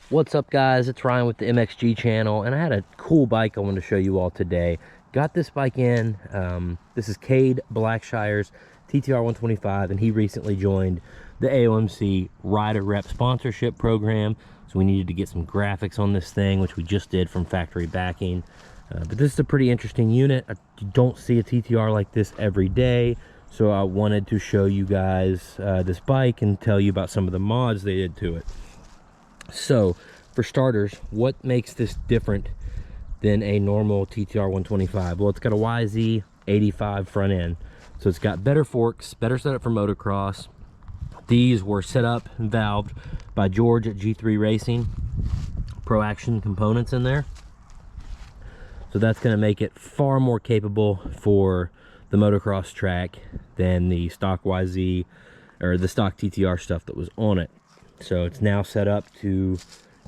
What's up, guys? It's Ryan with the MXG channel, and I had a cool bike I wanted to show you all today. Got this bike in. This is Cade Blackshire's TTR-125, and he recently joined the AOMC Rider Rep sponsorship program. So we needed to get some graphics on this thing, which we just did from factory backing. But this is a pretty interesting unit. You don't see a TTR like this every day, so I wanted to show you guys this bike and tell you about some of the mods they did to it. So, for starters, what makes this different than a normal TTR-125? Well, it's got a YZ85 front end. So it's got better forks, better setup for motocross. These were set up and valved by George at G3 Racing. Pro Action components in there. So that's going to make it far more capable for the motocross track than the stock YZ or the stock TTR stuff that was on it. So it's now set up to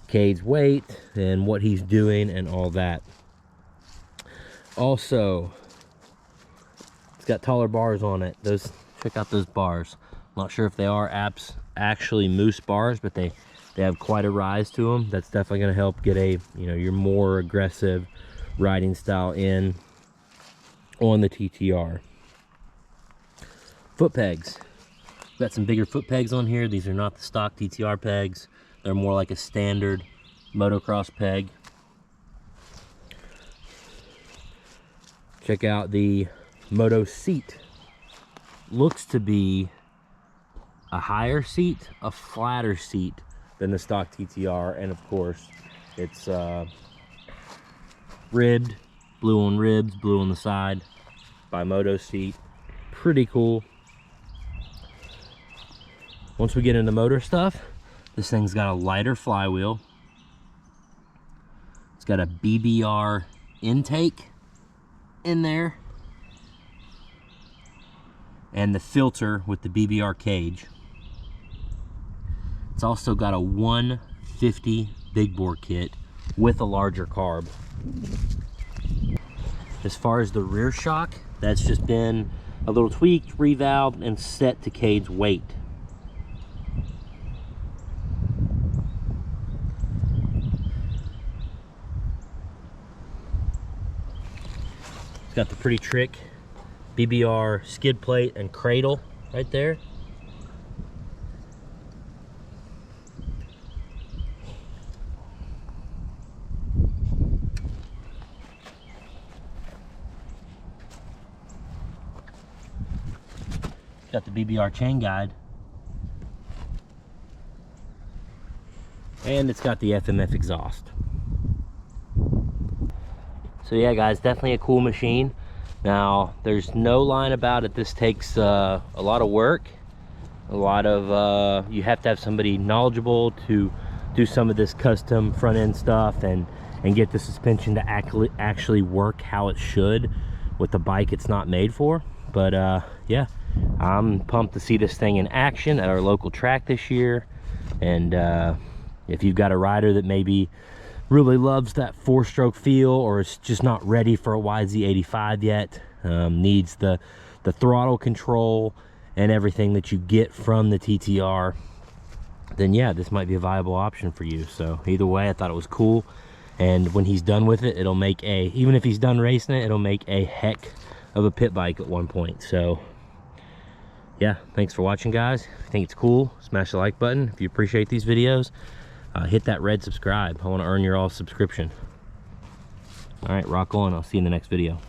Cade's weight and what he's doing and all that. Also, it's got taller bars on it. Check out those bars. I'm not sure if they are actually moose bars, but they have quite a rise to them. That's definitely going to help get your more aggressive riding style in on the TTR. Foot pegs. Got some bigger foot pegs on here. These are not the stock TTR pegs. They're more like a standard motocross peg. Check out the Moto Seat. Looks to be a higher seat, a flatter seat than the stock TTR, and of course it's ribbed, blue on ribs, blue on the side by Moto Seat. Pretty cool. Once we get into motor stuff, this thing's got a lighter flywheel. It's got a BBR intake in there. And the filter with the BBR cage. It's also got a 150 big bore kit with a larger carb. As far as the rear shock, that's just been a little tweaked, revalved, and set to Cade's weight. It's got the pretty trick BBR skid plate and cradle right there. Got the BBR chain guide. And it's got the FMF exhaust. So yeah, guys, definitely a cool machine. Now, there's no line about it. This takes a lot of work. You have to have somebody knowledgeable to do some of this custom front end stuff and get the suspension to actually work how it should with the bike it's not made for. But yeah, I'm pumped to see this thing in action at our local track this year. And if you've got a rider that maybe really loves that 4-stroke feel, or is just not ready for a YZ85 yet, needs the throttle control and everything that you get from the TTR, then yeah, this might be a viable option for you. So either way, I thought it was cool. And when he's done with it, it'll make even if he's done racing it, it'll make a heck of a pit bike at one point. So yeah, thanks for watching, guys. If you think it's cool, smash the like button. If you appreciate these videos, hit that red subscribe. I want to earn your all subscription. All right, rock on. I'll see you in the next video.